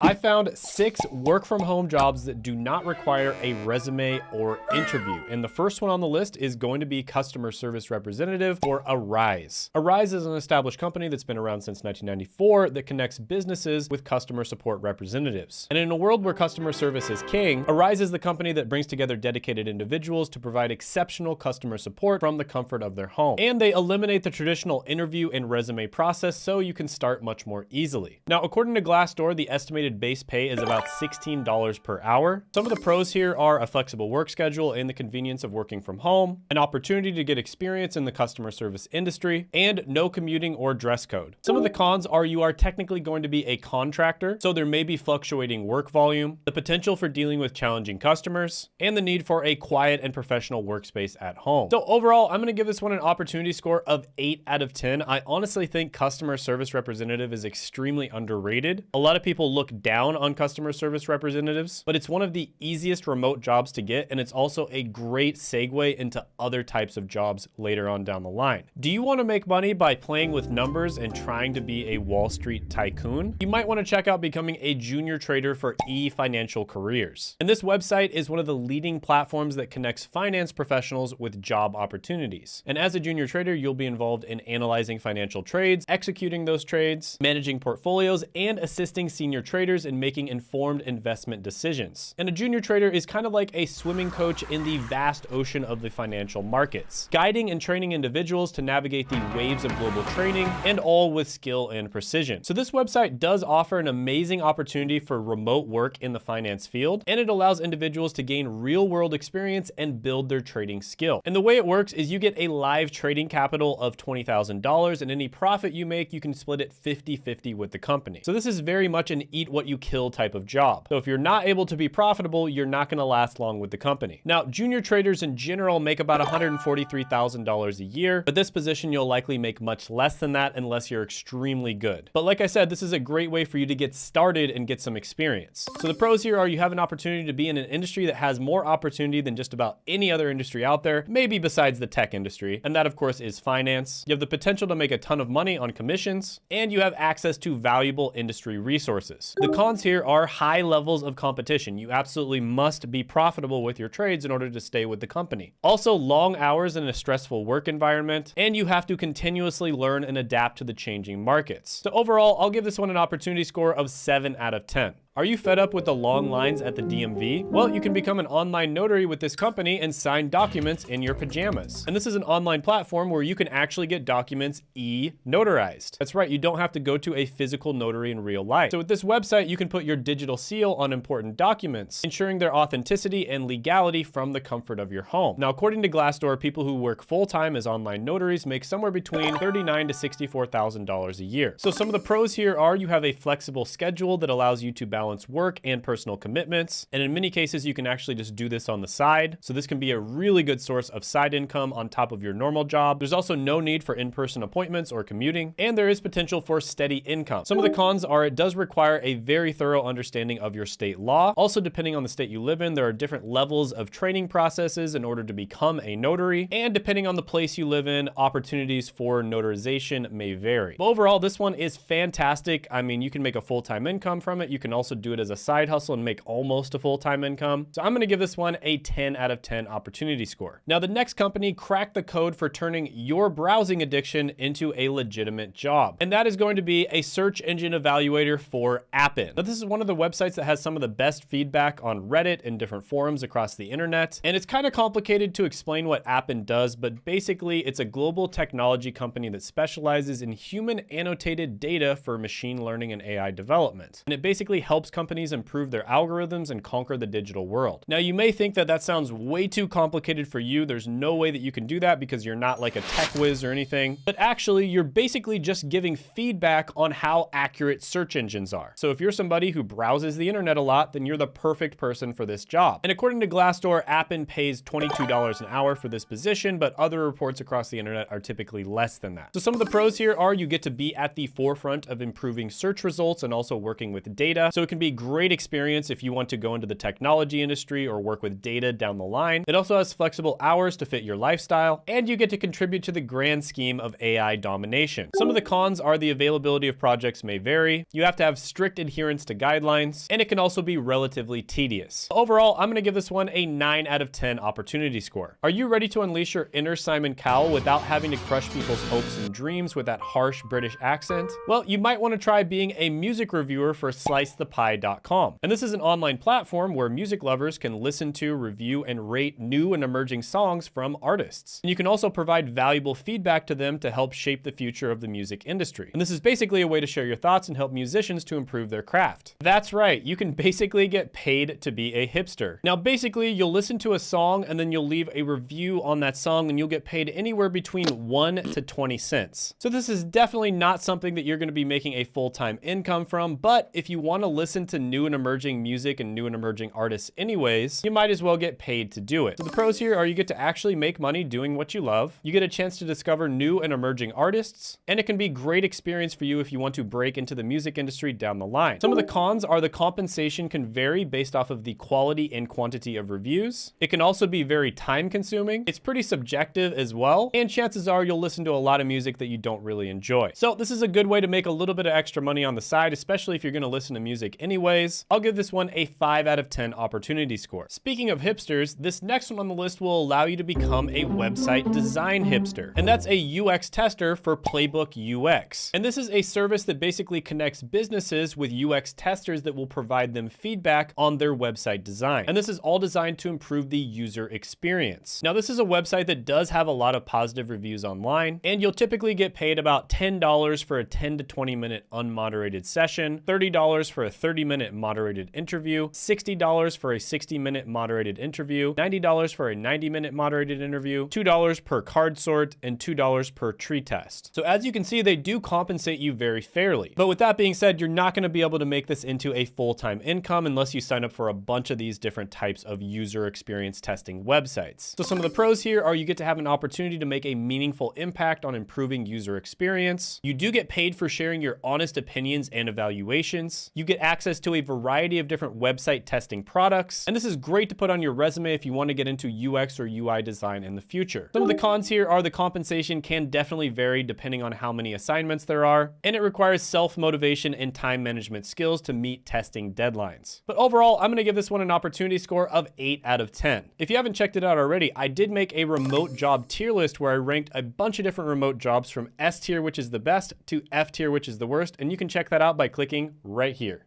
I found 6 work from home jobs that do not require a resume or interview. And the first one on the list is going to be customer service representative for Arise. Arise is an established company that's been around since 1994 that connects businesses with customer support representatives. And in a world where customer service is king, Arise is the company that brings together dedicated individuals to provide exceptional customer support from the comfort of their home. And they eliminate the traditional interview and resume process so you can start much more easily. Now, according to Glassdoor, the estimated base pay is about $16 per hour. Some of the pros here are a flexible work schedule and the convenience of working from home, an opportunity to get experience in the customer service industry, and no commuting or dress code. Some of the cons are you are technically going to be a contractor, so there may be fluctuating work volume, the potential for dealing with challenging customers, and the need for a quiet and professional workspace at home. So overall, I'm gonna give this one an opportunity score of 8 out of 10. I honestly think customer service representative is extremely underrated. A lot of people look down on customer service representatives, but it's one of the easiest remote jobs to get, and it's also a great segue into other types of jobs later on down the line. Do you want to make money by playing with numbers and trying to be a Wall Street tycoon? You might want to check out becoming a junior trader for eFinancial Careers. And this website is one of the leading platforms that connects finance professionals with job opportunities. And as a junior trader, you'll be involved in analyzing financial trades, executing those trades, managing portfolios, and assisting senior traders in making informed investment decisions. And a junior trader is kind of like a swimming coach in the vast ocean of the financial markets, guiding and training individuals to navigate the waves of global trading, and all with skill and precision. So this website does offer an amazing opportunity for remote work in the finance field, and it allows individuals to gain real-world experience and build their trading skill. And the way it works is you get a live trading capital of $20,000, and any profit you make, you can split it 50-50 with the company. So this is very much an eat what you kill type of job. So if you're not able to be profitable, you're not gonna last long with the company. Now, junior traders in general make about $143,000 a year, but this position you'll likely make much less than that unless you're extremely good. But like I said, this is a great way for you to get started and get some experience. So the pros here are you have an opportunity to be in an industry that has more opportunity than just about any other industry out there, maybe besides the tech industry, and that of course is finance. You have the potential to make a ton of money on commissions, and you have access to valuable industry resources. The cons here are high levels of competition. You absolutely must be profitable with your trades in order to stay with the company. Also, long hours in a stressful work environment, and you have to continuously learn and adapt to the changing markets. So overall, I'll give this one an opportunity score of 7 out of 10. Are you fed up with the long lines at the DMV? Well, you can become an online notary with this company and sign documents in your pajamas. And this is an online platform where you can actually get documents e-notarized. That's right, you don't have to go to a physical notary in real life. So with this website, you can put your digital seal on important documents, ensuring their authenticity and legality from the comfort of your home. Now, according to Glassdoor, people who work full-time as online notaries make somewhere between $39,000 to $64,000 a year. So some of the pros here are you have a flexible schedule that allows you to balance work and personal commitments. And in many cases, you can actually just do this on the side. So this can be a really good source of side income on top of your normal job. There's also no need for in-person appointments or commuting, and there is potential for steady income. Some of the cons are it does require a very thorough understanding of your state law. Also, depending on the state you live in, there are different levels of training processes in order to become a notary. And depending on the place you live in, opportunities for notarization may vary. But overall, this one is fantastic. I mean, you can make a full-time income from it. You can also do it as a side hustle and make almost a full-time income. So I'm gonna give this one a 10 out of 10 opportunity score. Now, the next company cracked the code for turning your browsing addiction into a legitimate job. And that is going to be a search engine evaluator for Appen. Now, this is one of the websites that has some of the best feedback on Reddit and different forums across the internet. And it's kind of complicated to explain what Appen does, but basically it's a global technology company that specializes in human annotated data for machine learning and AI development. And it basically helps companies improve their algorithms and conquer the digital world. Now, you may think that that sounds way too complicated for you. There's no way that you can do that because you're not like a tech whiz or anything. But actually, you're basically just giving feedback on how accurate search engines are. So if you're somebody who browses the internet a lot, then you're the perfect person for this job. And according to Glassdoor, Appen pays $22 an hour for this position, but other reports across the internet are typically less than that. So some of the pros here are you get to be at the forefront of improving search results and also working with data. So it can can be great experience if you want to go into the technology industry or work with data down the line. It also has flexible hours to fit your lifestyle, and you get to contribute to the grand scheme of AI domination. Some of the cons are the availability of projects may vary, you have to have strict adherence to guidelines, and it can also be relatively tedious. Overall, I'm gonna give this one a 9 out of 10 opportunity score. Are you ready to unleash your inner Simon Cowell without having to crush people's hopes and dreams with that harsh British accent? Well, you might want to try being a music reviewer for slicethepie.com. And this is an online platform where music lovers can listen to, review, and rate new and emerging songs from artists. And you can also provide valuable feedback to them to help shape the future of the music industry. And this is basically a way to share your thoughts and help musicians to improve their craft. That's right, you can basically get paid to be a hipster. Now, basically, you'll listen to a song and then you'll leave a review on that song and you'll get paid anywhere between 1 to 20 cents. So this is definitely not something that you're going to be making a full-time income from, but if you want to listen to new and emerging music and new and emerging artists anyways, you might as well get paid to do it. So the pros here are you get to actually make money doing what you love, you get a chance to discover new and emerging artists, and it can be great experience for you if you want to break into the music industry down the line. Some of the cons are the compensation can vary based off of the quality and quantity of reviews. It can also be very time consuming. It's pretty subjective as well, and chances are you'll listen to a lot of music that you don't really enjoy. So this is a good way to make a little bit of extra money on the side, especially if you're gonna listen to music anyways. I'll give this one a 5 out of 10 opportunity score. Speaking of hipsters, this next one on the list will allow you to become a website design hipster, and that's a UX tester for Playbook UX. And this is a service that basically connects businesses with UX testers that will provide them feedback on their website design. And this is all designed to improve the user experience. Now, this is a website that does have a lot of positive reviews online, and you'll typically get paid about $10 for a 10 to 20 minute unmoderated session, $30 for a 30-minute moderated interview, $60 for a 60-minute moderated interview, $90 for a 90-minute moderated interview, $2 per card sort, and $2 per tree test. So as you can see, they do compensate you very fairly. But with that being said, you're not going to be able to make this into a full-time income unless you sign up for a bunch of these different types of user experience testing websites. So some of the pros here are you get to have an opportunity to make a meaningful impact on improving user experience. You do get paid for sharing your honest opinions and evaluations. You get access to a variety of different website testing products. And this is great to put on your resume if you want to get into UX or UI design in the future. Some of the cons here are the compensation can definitely vary depending on how many assignments there are, and it requires self-motivation and time management skills to meet testing deadlines. But overall, I'm going to give this one an opportunity score of 8 out of 10. If you haven't checked it out already, I did make a remote job tier list where I ranked a bunch of different remote jobs from S tier, which is the best, to F tier, which is the worst, and you can check that out by clicking right here.